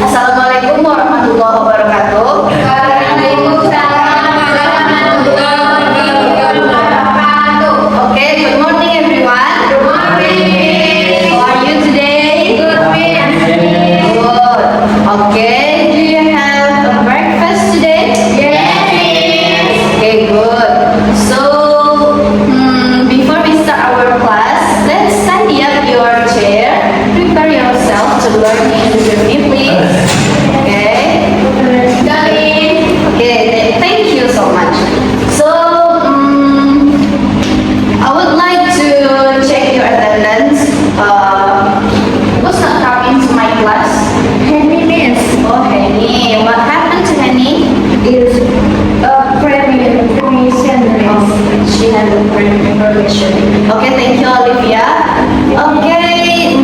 Assalamualaikum warahmatullahi wabarakatuh. Waalaikumsalam warahmatullahi wabarakatuh. Okay, good morning everyone. Good morning. How are you today? Good. Good. Okay, do you have a breakfast today? Yes. Okay, good. So, before we start our class, let's tidy up your chair. Prepare yourself to learn English with me, please. Okay. Okay, thank you so much. So, I would like to check your attendance. Who's not coming to my class? Henry Miss Oh, Henny. What happened to Henny? is a primary information Oh, race. she has a great information. Okay, thank you, Olivia. Okay,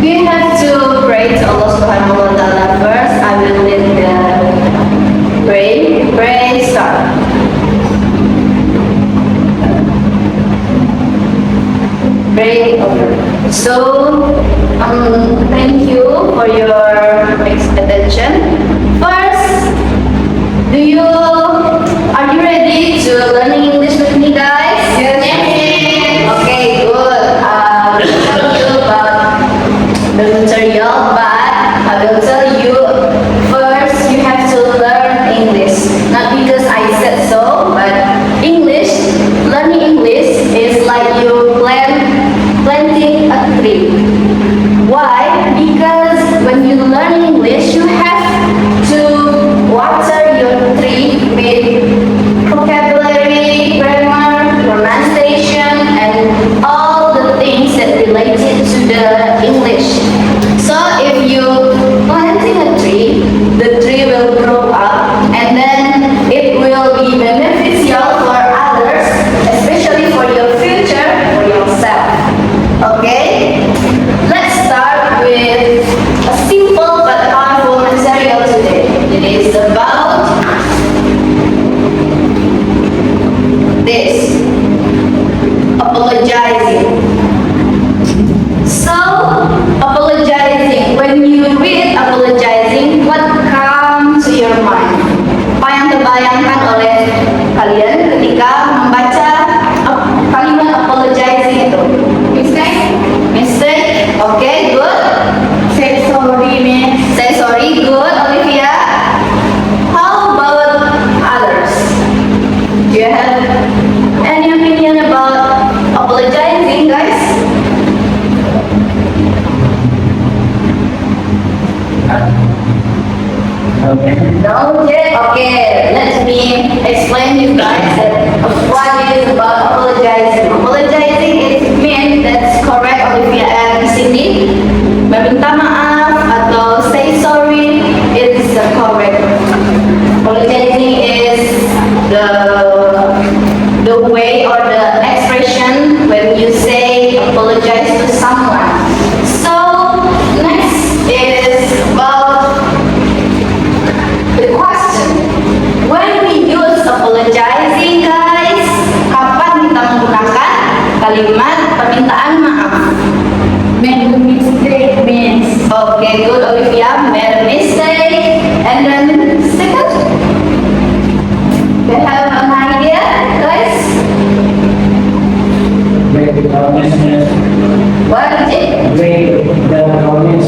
we have to pray to Allah Subhanahu wa Ta'ala first. I will lead the pray, start. Pray over. So, thank you for your attention. First, are you ready to learn English with me, guys? Yes. Okay, good. I will tell you about the material, but I will tell you first you have to learn English. Not because I said so, but learning English is like you planting a tree. Why? Because when you learn English, you have to water your tree with vocabulary, grammar, pronunciation, and all the things that related to the English. So if you planting a tree, the tree will grow up and then it will be beneficial for others, especially for your future, for yourself. Okay? Let's start with a simple but powerful material today. It is about this, apologizing. So, apologizing. When you read apologizing, what comes to your mind? Apa yang terbayangkan oleh kalian ketika membaca kalimat apologizing itu? Mistake. Okay, good. Say sorry, Miss. Say sorry, good, Olivia. How about others? Do you have any opinion about apologizing, guys? No yet? Okay, let me explain you guys what it is about apologizing. Apologizing is mean that's correct, Olivia and Cindy. Meminta maaf atau say sorry is correct. Apologizing is the way or the expression when you say apologize to someone. So next is about the question. When we use apologizing, guys, kapan kita menggunakan kalimat permintaan maaf? Make a mistake, Miss. Okay, good, Olivia. Made a mistake. And then second, you have an idea, guys? What is it?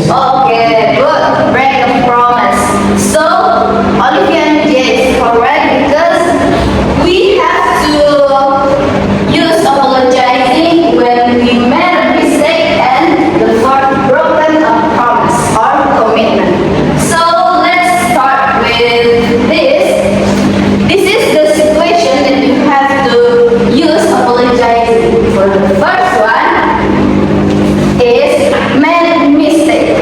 Okay, good. Break the promise. So, Olivia and Jay is correct because we have to use apologizing when we made a mistake and the fourth broken a promise or commitment. So, let's start with this. This is the situation that you have to use apologizing. For the first one is made mistake.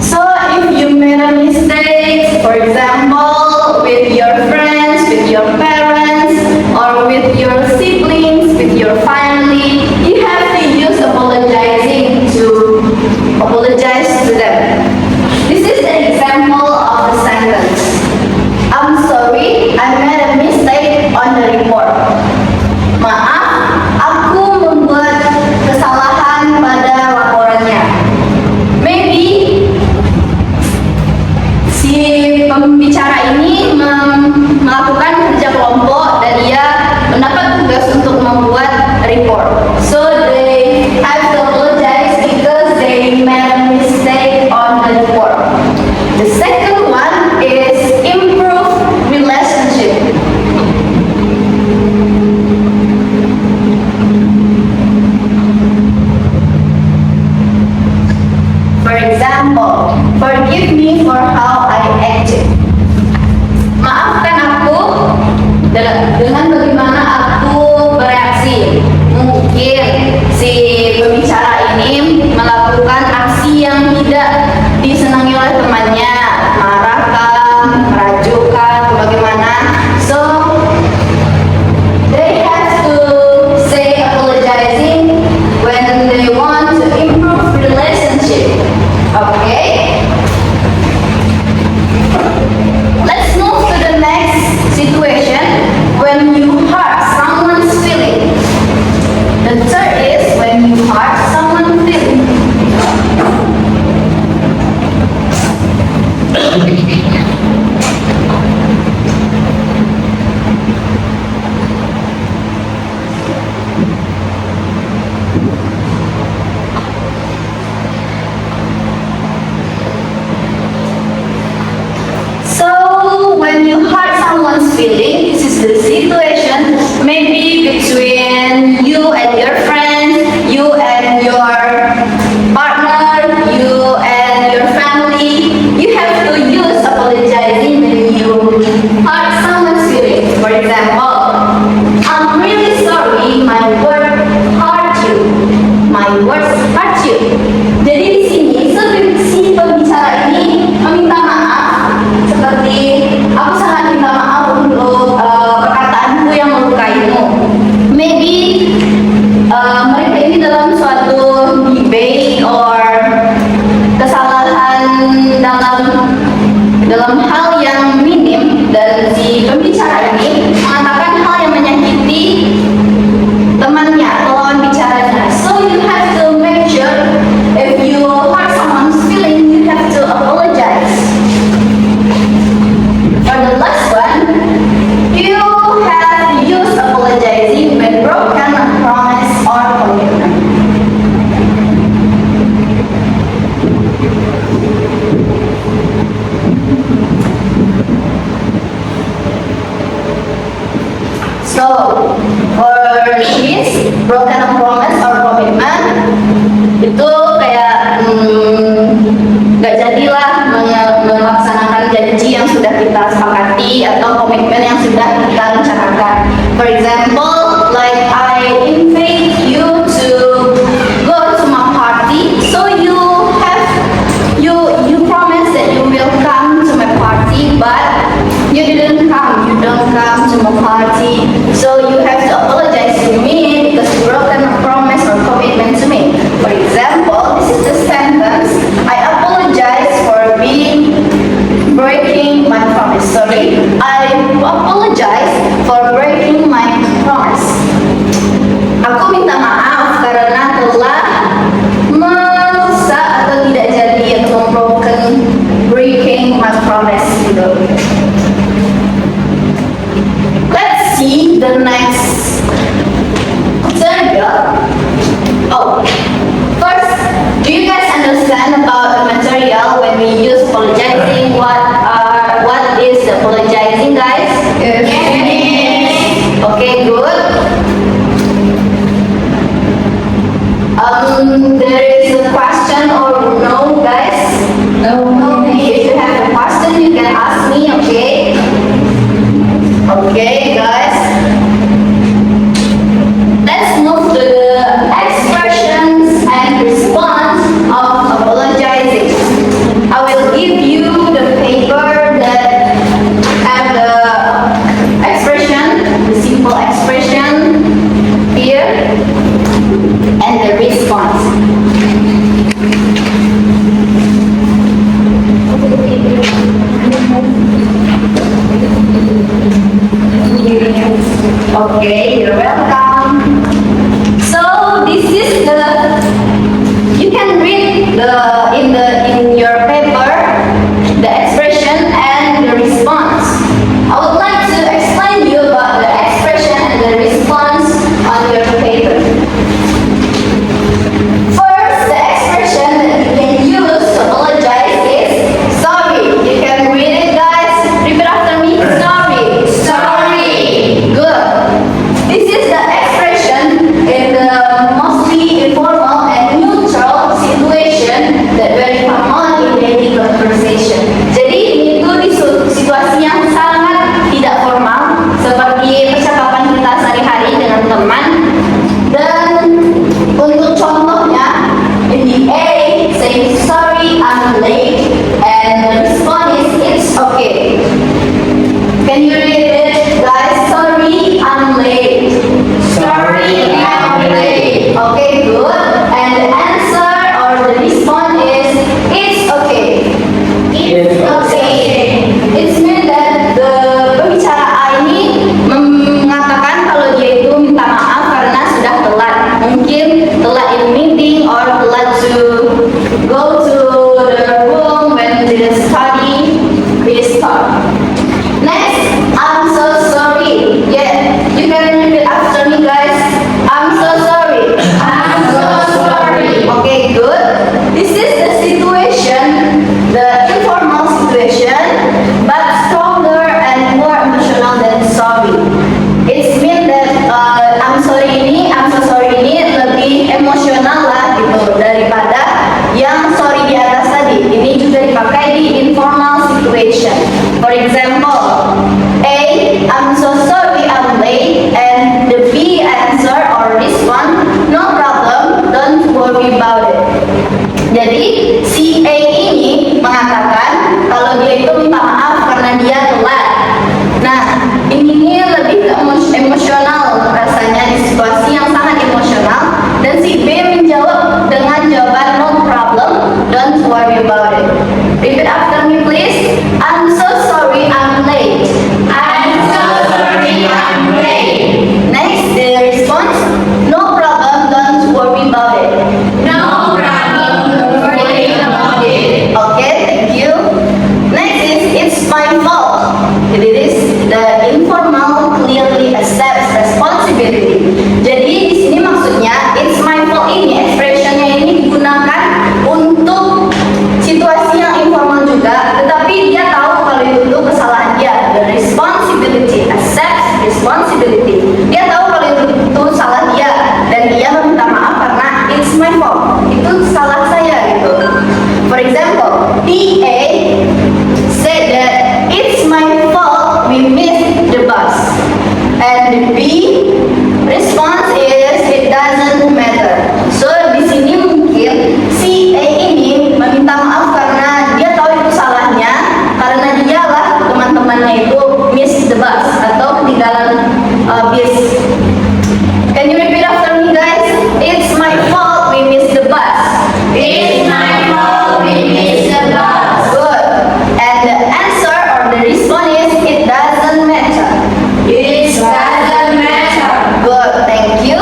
So if you made a mistake, for example, with your friends, with your parents, or with your siblings, with your family, you have to use apologizing to apologize to them. Forgive me for how I acted. Maafkan aku dengan bagaimana aku bereaksi. Mungkin si pembicara ini melakukan aksi yang tidak disenangi oleh temannya, marahkah, merajukkan, bagaimana. So they have to say apologizing when they want to improve relationship. Okay? Let's move to the next situation when you hurt someone's feeling. The third is when you hurt someone's feeling. So when you hurt someone's feeling, this is the situation maybe between you and your friends, you and your partner, you and your family. You have to use apologizing when you hurt someone's feelings. For example, I'm really sorry my word hurt you. My words hurt you. Jadi di sini si pembicara ini meminta maaf seperti aku sangat minta maaf untuk perkataanku yang melukaimu. Maybe mereka ini dalam suatu debate or kesalahan dalam hal yang minim dan si pembicara ini mengatakan hal yang menyakiti temannya atau lawan bicaranya. So you have to make sure if you hurt someone's feeling, you have to apologize. For the last one, you have used apologizing when broken a promise or commitment. So, for this broken a promise or commitment, itu kayak gak jadilah melaksanakan janji yang sudah kita sepakati atau komitmen yang sudah kita rencanakan. For example, like I invite you to go to my party, so you promise that you will come to my party, but you didn't come. You don't come to my party, so you have to apologize to me because you broken a promise or commitment to me. For example, this is the sentence: I apologize for breaking my promise. Sorry, I apologize for breaking my promise. Aku minta maaf karena telah merusak atau tidak jadi atau breaking my promise gitu. Let's see the next material. Oh, first, do you guys understand about the material when we use apologizing? What is apologizing, guys? Yes. Okay, good. There is a question or no, guys? No. If you have a question, you can ask me. Okay. Okay, guys. Let's move to the expressions and response of apologizing. I will give you the paper that have the expression, the simple expression here, and the response. Okay, you're welcome. So this is you can read in your paper the expression and the response. I would like to explain you about the expression and the response on your paper. First, the expression that you can use to apologize is sorry. You can read it, guys. Repeat after me. Sorry. Sorry. Good. This is the expression in the mostly informal and neutral situation that very common in dia telat. Nah, ini lebih ke emosional rasanya, di situasi yang sangat emosional, dan si B menjawab dengan jawaban no problem, don't worry about it. Repeat after me please. I'm so sorry I'm late. I'm so sorry I'm late. Next, the response, no problem, don't worry about it. No problem, don't worry about it. Okay, thank you. Next is, it's my fault. It is the informal clearly accepts responsibility. Jadi di sini maksudnya it's my fault ini expressionnya ini digunakan untuk situasi yang informal juga, tetapi dia tahu kalau itu kesalahan dia. The responsibility accepts responsibility. Dia tahu kalau itu salah dia dan dia meminta maaf karena it's my fault. Itu salah saya gitu. For example, PA said that it's my fault we missed the bus. And the B response is it doesn't matter. So di sini mungkin si A ini meminta maaf karena dia tahu itu salahnya, karena dialah teman-temannya itu miss the bus atau ketinggalan bis. Can you repeat after me guys? It's my fault we missed the bus. It's my fault we missed the bus. Good. And the answer or the response is it doesn't matter. It doesn't matter. Good, thank you.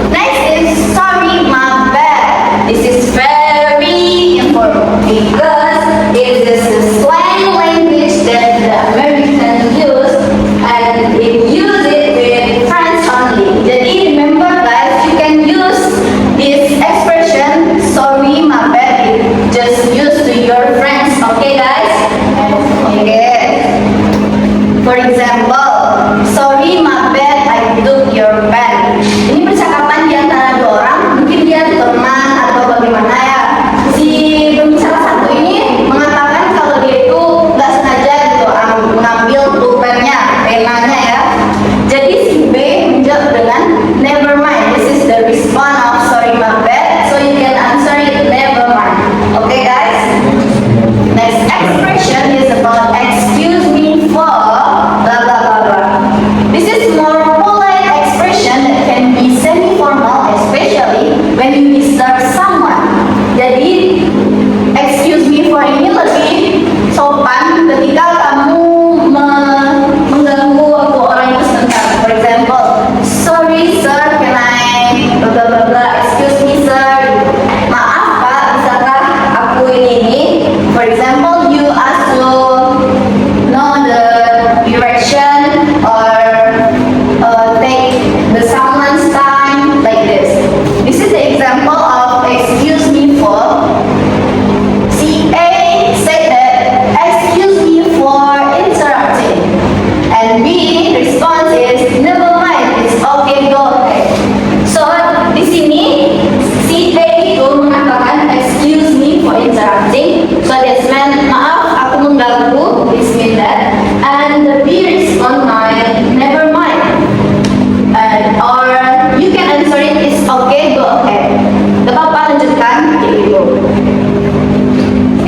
Next is sorry, my bad. This is very important because it is a slang language that the Americans use, and it use it with friends only. Jadi remember guys, you can use this expression sorry, my bad. It just use to your friends. Okay guys? Okay. For example, sorry my bad I took your pen. Ini percakapan di antara dua orang, mungkin dia teman atau bagaimana ya. Si salah satu ini mengatakan kalau dia itu nggak sengaja gitu mengambil pulpennya, penanya ya. Jadi si B menjawab dengan never mind. This is the response of sorry my bad. So you can answer it never mind. Okay guys? Next expression is about excuse me for blah blah blah blah. This is more polite expression that can be semi-formal, especially when you disturb someone. Jadi excuse me for ini lebih sopan ketika kamu mengganggu waktu orang itu sebentar. For example, sorry sir, can I blah blah blah blah. Excuse me sir. Maaf pak, bisakah aku ini? For example, you ask to know the direction or take the someone's time like this. This is the example of excuse me for. Si A said that excuse me for interrupting, and B response is never mind, it's okay, go ahead. So di sini si A itu mengatakan excuse me for interrupting. So that's meant maaf aku mengganggu. This means that. And the B respond never mind. Or you can answer it is okay, go ahead. Gak apa-apa, lanjutkan. Gitu.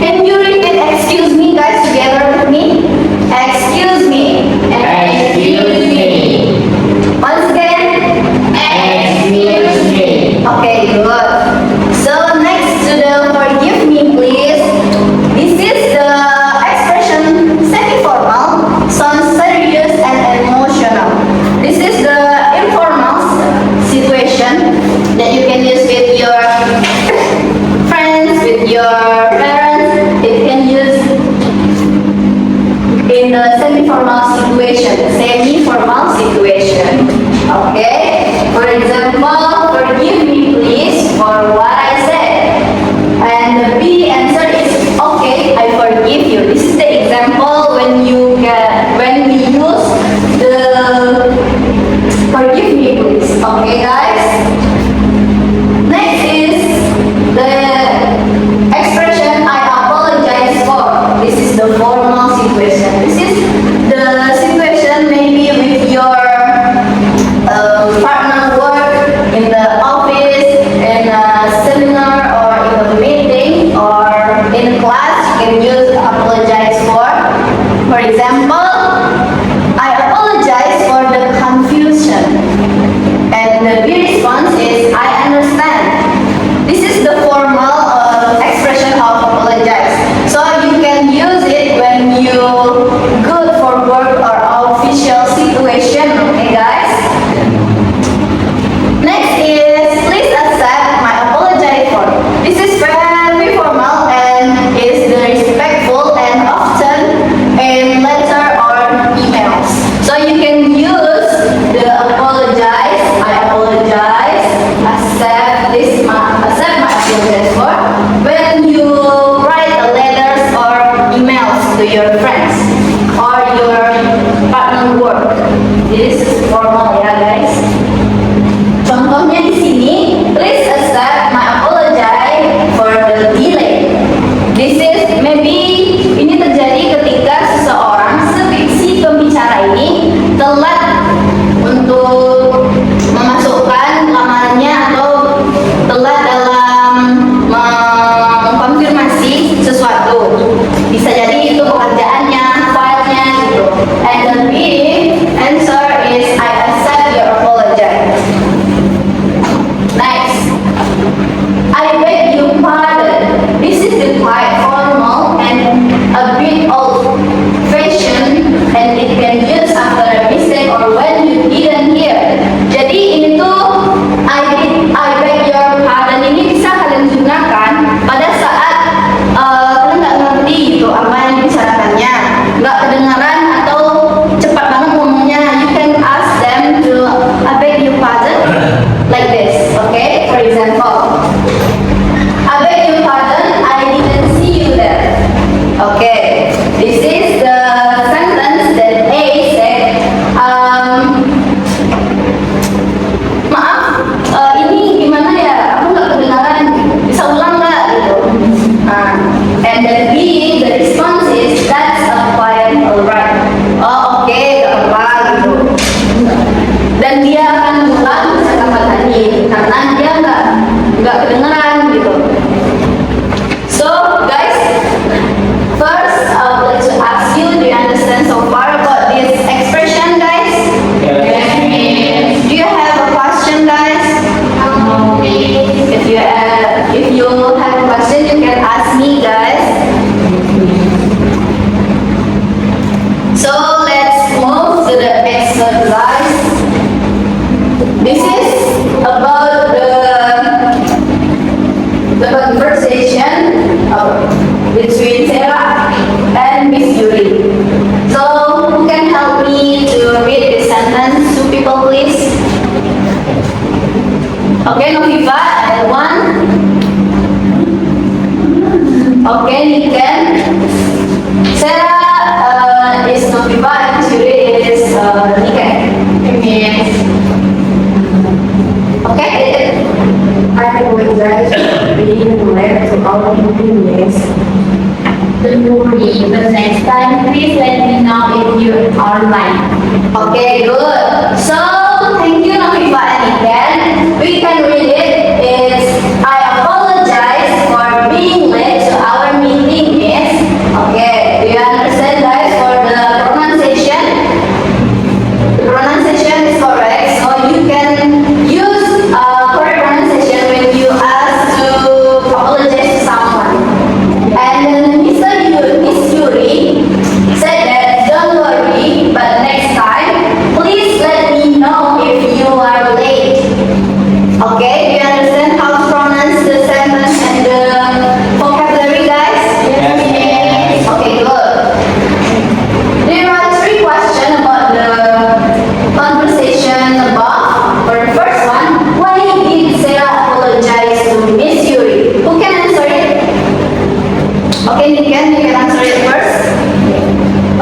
Can you repeat excuse me guys together with me? Excuse me. Excuse me. Once again. Excuse me. Okay, good. So next to the forgive me please. This is the expression semi-formal, sounds serious and emotional. This is the informal situation that you can use with your friends, with your parents. It can use in the semi-formal situation. Semi-formal situation. Okay. For example, forgive me please for what I said. And the B answer is okay, I forgive you. This is the example when we use the forgive me please. Okay guys? Next is the expression I apologize for. This is the formal situation. This is the situation maybe with your partner work in the office, in a seminar, or in a meeting, or in class. You can use apologize for. For example, good for work or official situation. Okay, guys. Next is please accept my apology for. This is very formal and is respectful and often in letter or emails. So you can use the apologize, I apologize, accept my apologies for when you write letters or emails to your friends or your partner work. This is formal ya guys. Contohnya di sini, please accept my apology for the delay. This is maybe ini terjadi ketika seseorang si pembicara ini telat untuk memasukkan lamarannya atau telat dalam mengkonfirmasi sesuatu. Bisa jadi itu pekerjaannya, filenya gitu. And the B answer is I accept your apology. Next, I beg your pardon. This is the quite formal and a bit old-fashioned, and it can use after a mistake or when you didn't hear. Jadi ini tuh I beg your pardon ini bisa kalian gunakan pada saat kalian nggak ngerti gitu apa yang dibicarakannya, nggak kedengaran atau cepat banget ngomongnya. You can ask them to I beg your pardon like this. Okay, for example, I beg your pardon, I didn't see you there. Okay, this is the sentence that A said. Maaf, ini gimana ya? Aku nggak kedengaran. Bisa ulang nggak gitu? And then B, the response is that's quite alright. Oh oke, gak apa-apa gitu. Dan dia akan ulang kata tadi karena dia nggak kedengeran gitu. So guys, first I would like to ask you, do you understand so far about this expression, guys? Yes. Do you have a question, guys? If you have a question, you can ask me, guys. So let's move to the exercise. This is about the conversation between Sarah and Miss Yuri. So who can help me to read the sentence to people, please? Okay, Noviva, and one. Okay, Niken. Sarah is Noviva and Miss Yuri is Niken. Yes. Okay. I apologize for being late to our meetings. Don't worry, but next time please let me know if you are late. Okay, good. So, thank you, Noviva and Niken. We can read it. It's I apologize for being late to our meeting, miss. Okay, do you understand, guys, for the pronunciation? The pronunciation is correct, so you can use correct pronunciation when you ask to apologize to someone. And then Miss Yuri said that don't worry, but next time, please let me know if you are late. Okay, do you understand how to pronounce the sentence and the vocabulary, guys? Yes. Okay, good. Do you have 3 questions about the conversation above? For the first one, why did Sarah apologize to Miss Yuri? Who can answer it? Okay, Niken, you can answer it first.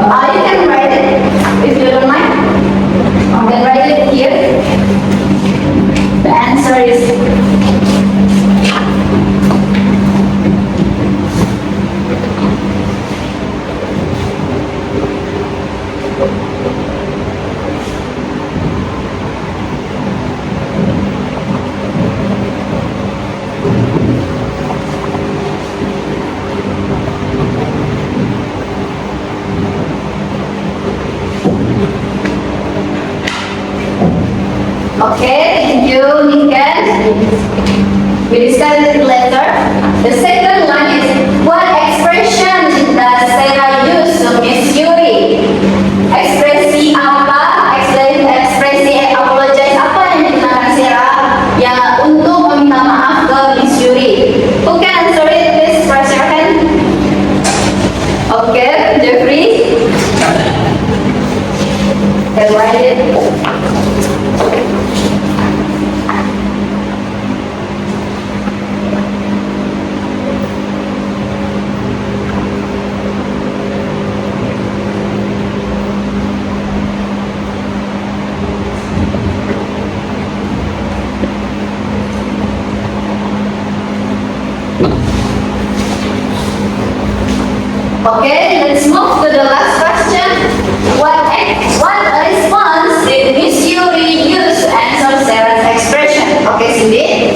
You can write it if you don't mind. You can write it here. The answer is okay, thank you, Niken. We discussed it later. The second one is what expression does Sarah use to Miss Jeffrey. Okay, write it. Okay, let's move to the last question. What response did Miss Yuri use to answer Sarah's expression? Okay, Cindy.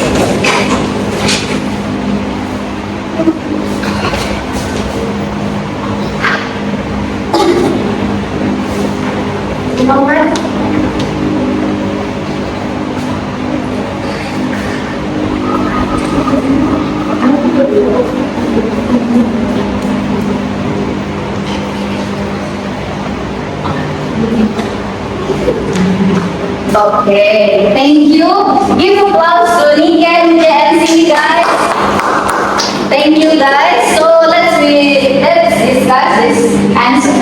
Okay, thank you. Give applause to Niken and Cindy, guys. Thank you, guys. So let's discuss this answer.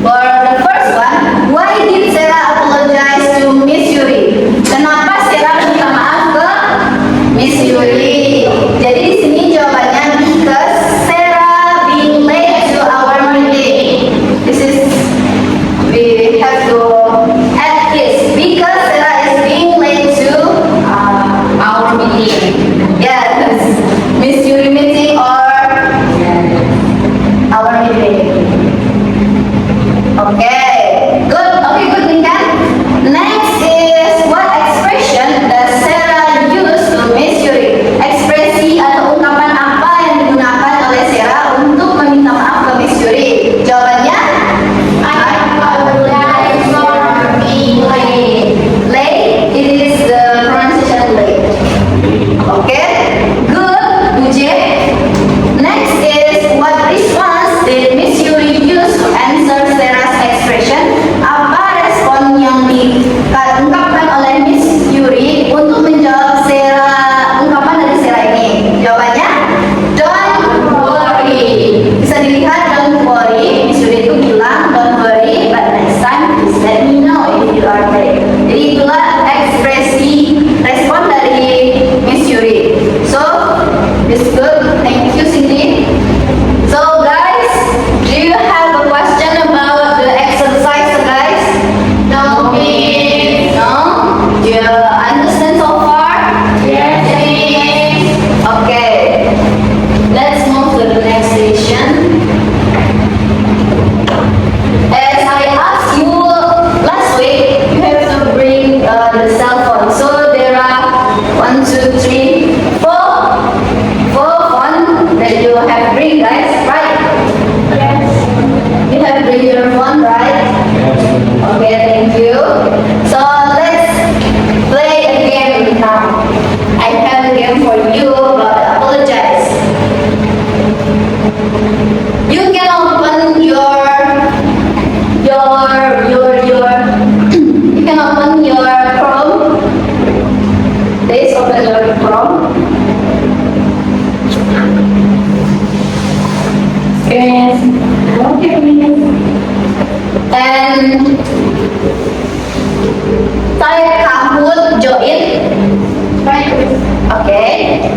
For the first one, why did Sarah apologize to Miss Yuri? Kenapa Sarah minta maaf ke Miss Yuri? Jadi di sini jawabannya because Sarah being late to our meeting. This is we have to add this because Sarah is being late to our meeting. Yes, Miss Yuri meeting or our meeting. Okay, good. Okay, good, Lincoln. Next is what expression does Sarah use to Miss Yuri? Ekspresi atau ungkapan apa yang digunakan oleh Sarah untuk meminta maaf ke Miss Yuri? Jawabannya I apologize for being late. Late, it is the pronunciation late. Okay, good, Uje. Next is what response did Miss Yuri use to answer Sarah's expression? Apa respon yang diungkapkan oleh Miss Yuri untuk menjawab ungkapan dari Sarah ini? Jawabannya don't worry. Bisa dilihat don't worry. Miss Yuri itu bilang don't worry, but next time please let me know if you are late. Jadi itulah ekspresi respon dari Miss Yuri. So it's good. Thank you, Cindy. So guys, do you have a question about the exercise, guys? No, Miss. No? Do you understand so far? Yes, Miss. Okay. Let's move to the next station. As I asked you last week, you have to bring the cell phone. So there are 1, 2, 3, 4 phone that you have bring, guys, right? Yes. You have bring your phone, right? Okay, thank you. So let's play a game now. I have a game for you, but apologize. You can open you can open your Chrome. Please open your Chrome. Yes. Okay, and type Kahoot join. Right. Okay.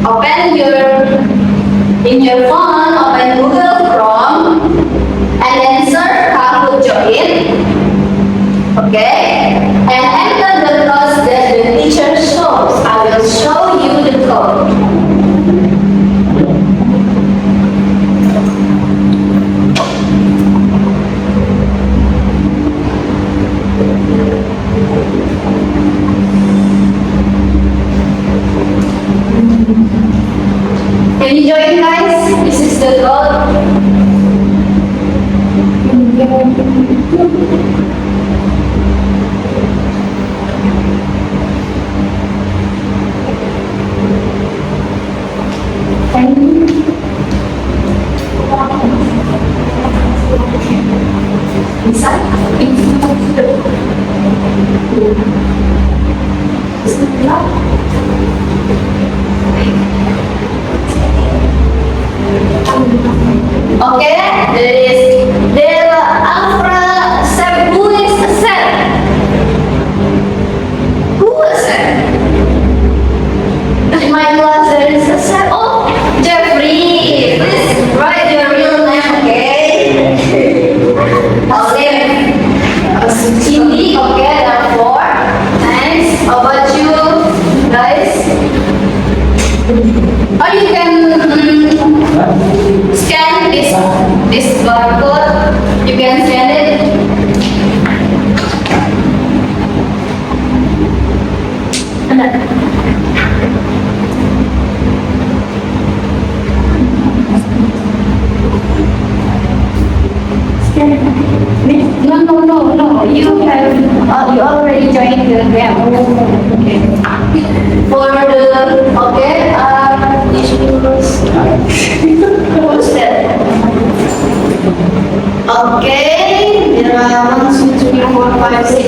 Open in your phone, open Google Chrome, and then search Kahoot join. Okay, and enter the codes that the teacher shows. I will show you the code. Can you join, guys? This is the code. Bisa? Okay, there is there Alpha Seb. Who is Seb? Who is Seb? In my class there is a Seb. Oh, Jeffrey. Please write your real name, okay? Okay. Cindy. Okay, there are four. Thanks. How about you, guys? Or you can scan this barcode. You can scan it. No. You already joined the game. Okay. For the what's that? Okay, there are 1, 2, 3, 4, 5, 6.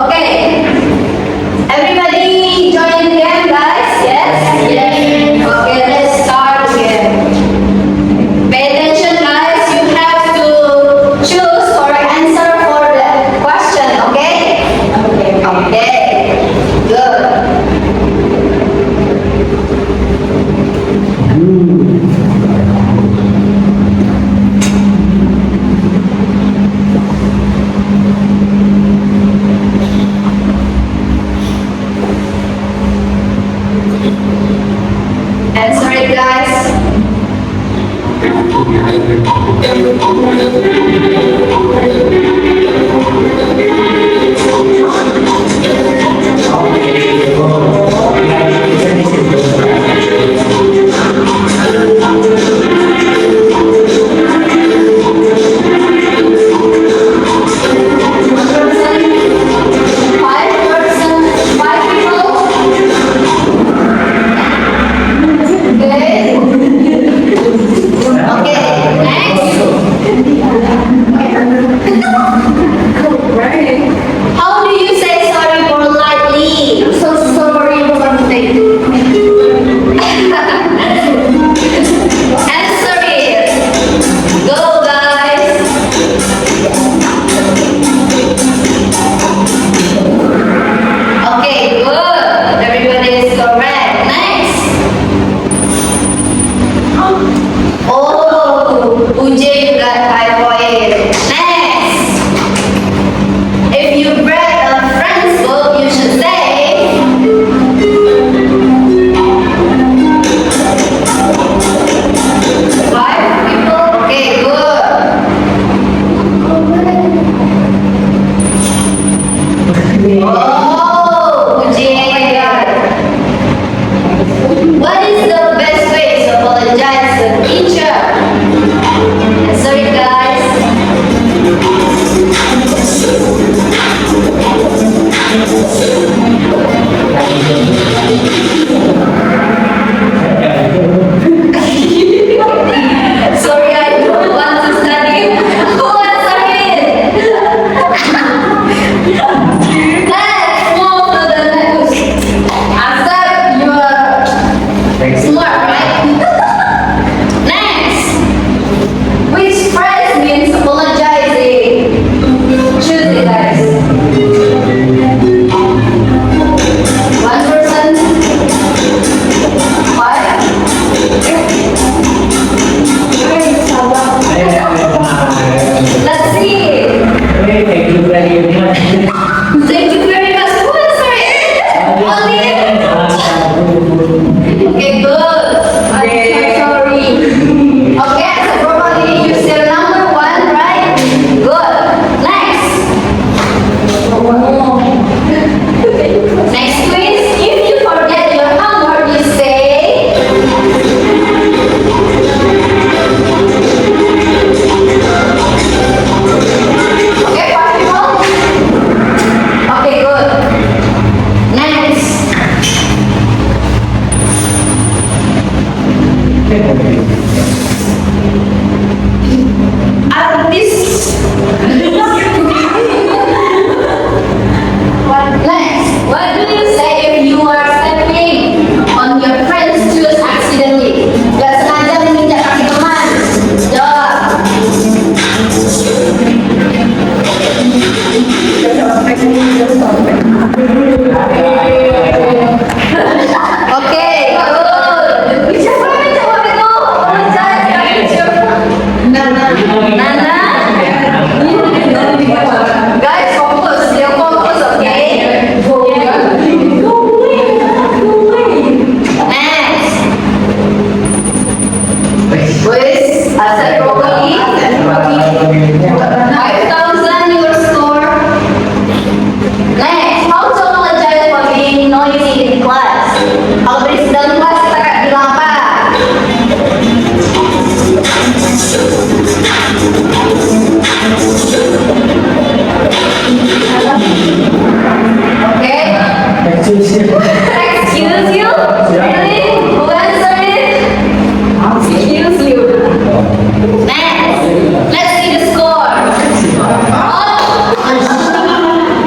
Okay. Everybody join the game, guys? Yes? Yes. Okay, let's start again. Pay attention, guys. You have to choose correct answer for the question, okay? Okay. Good. Excuse you. Excuse you? Really? Who answered it? Excuse you. Next, let's see the score. Oh,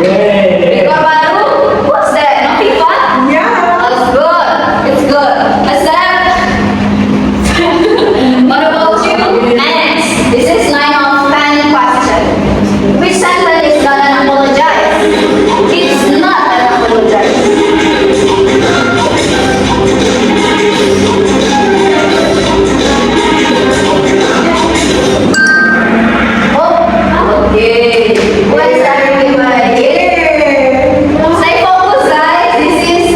Yay. Rekor baru. What's that? Notifa? Yeah. Oh, it's good. It's good. Asap. What about you? Next, this is 9 of 10 question. Which sentence is not an apologize? It's not an apologize. Oh, okay. What is everybody? Stay focused, guys. This is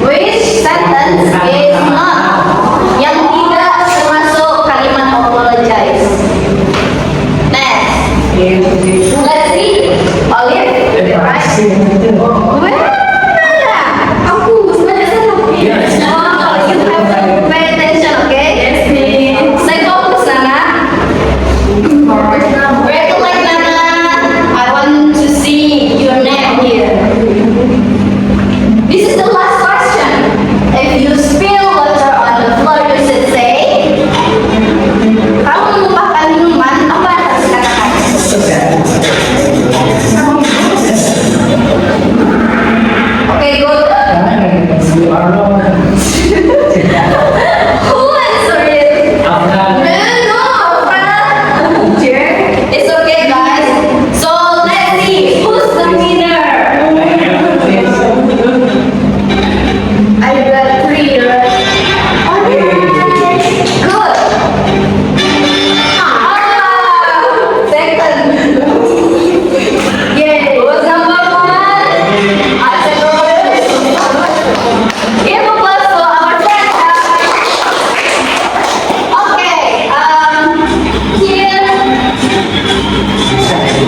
which sentence is not yang tidak termasuk kalimat apologize. Next, let's see. Olive, right? Where? Mana? Aku sebenarnya salah. Yes. Oh, you have to pay attention, okay? Yes, please. Stay focused, Nana. Recollect, Nana. I want to see your name here. This is the last question. If you spill water on the floor, you should say, kamu menumpahkan minuman, apa yang harus dikatakan? Okay, good. You are wrong. Who answered it? After No, Fran. It's okay, guys. So let's see who's the winner. I got 3. Good. Second. Yay. Who's number 1? I said give a applause for our friend. Okay. Here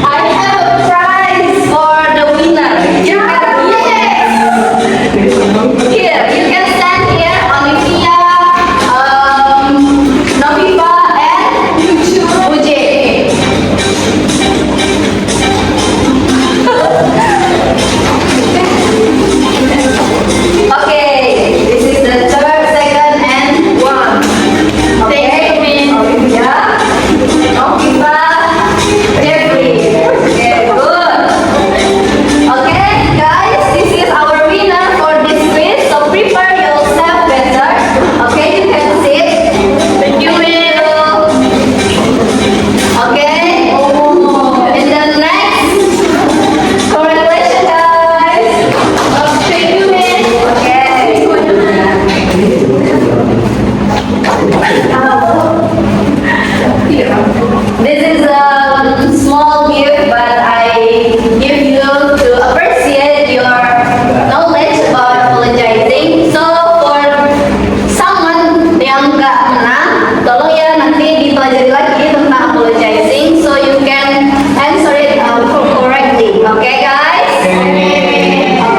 I have a prize for the winner. You have yes. Here, you can stand here, Olivia, Noviva, and Uje. Okay, this is the third, second, and 1. Okay, Olivia, Noviva, Jeffrey. Okay, good. Okay, guys, this is our winner for this quiz. So prepare yourself better. Okay, you can sit. Thank you, Will. Okay. And then next, congratulations, guys. Thank you, Will. Okay. This is a small gift, but I give you to appreciate your knowledge about apologizing. So for someone yang nggak menang, tolong ya nanti dipelajari lagi tentang apologizing, so you can answer it correctly. Okay, guys?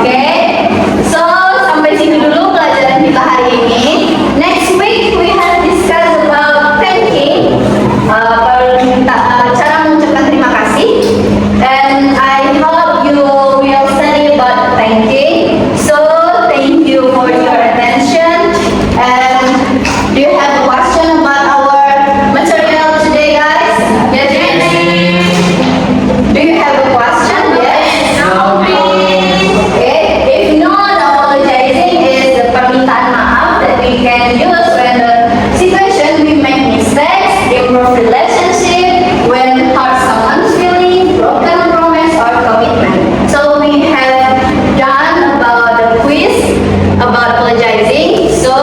Okay. So sampai sini dulu pelajaran kita hari ini. Next week we have discussed about thanking. Cara mengucapkan terima kasih, and I hope you will study about thanking. So thank you for your attention. And do you have a question about our material today, guys? Yes, do you have a question? Yes. Okay. If not, apologizing is the permintaan maaf that we can use when the situation we make mistakes, improve relationship, when hurt someone's feeling, broken promise or commitment. So we have done about the quiz about apologizing. So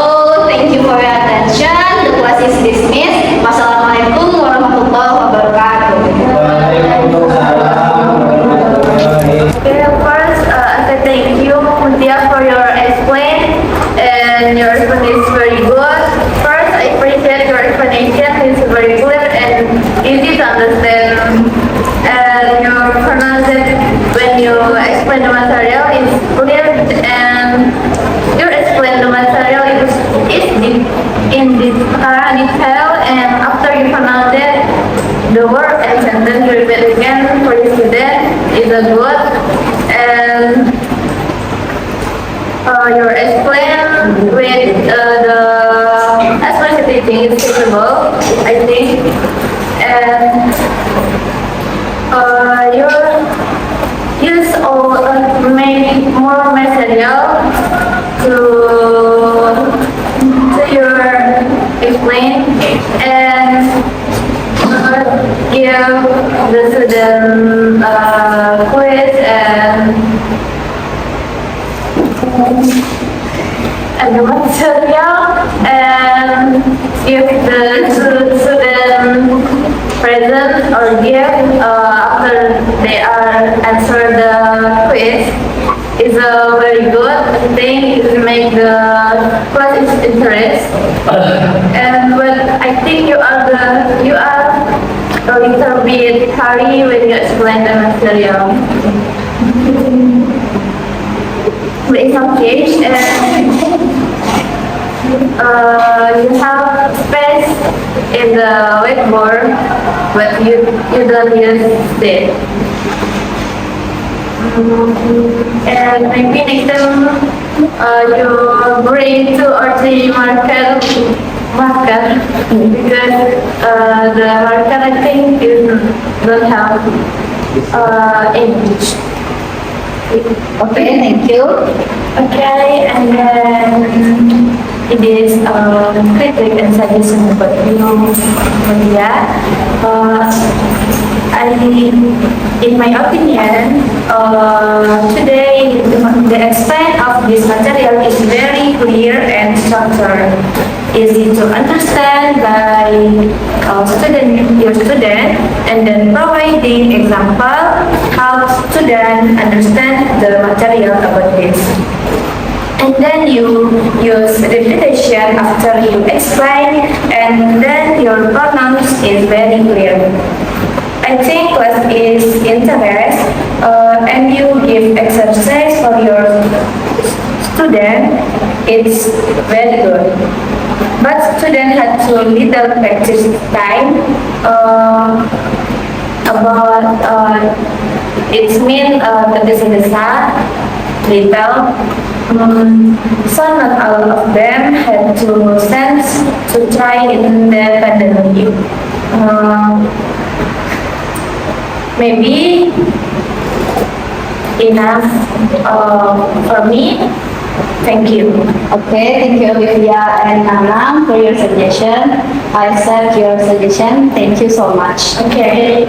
thank you for your attention. The class is dismissed. Wassalamualaikum warahmatullahi wabarakatuh. Okay, first, I say thank you, Muntia, for your explain, and your explanation is very good. First, I appreciate your explanation. It's very clear and easy to understand. And your pronunciation when you explain the material is clear, and you explain the material is in detail. And after you pronounce it, the word and sentence you repeat again for the student is a good. And your explain with the explain teaching is capable, I think, and your use of maybe more material to your explain and give the student quiz and the material and give the student present or gift after they are answer the quiz is a very good thing. It make the class is interest. And when I think you are a little bit hurry when you explain the material. But it's okay, and you have space in the whiteboard, but you don't use it. And maybe next time you bring 2 or 3 marker because the marker I think don't have English. Okay, thank you. Okay, and then it is critic and suggestion about you, Maria. In my opinion, today the explain of this material is very clear and structured, easy to understand by your student, and then providing example how student understand the material about this. And then you use repetition after you explain, and then your pronouns is very clear. I think class is interest, and you give exercise for your student. It's very good. But student had to little practice time about its mean desa little. So not all of them had to sense to try independently. Maybe enough for me. Thank you. Okay, thank you Olivia and Nanang for your suggestion. I accept your suggestion. Thank you so much. Okay.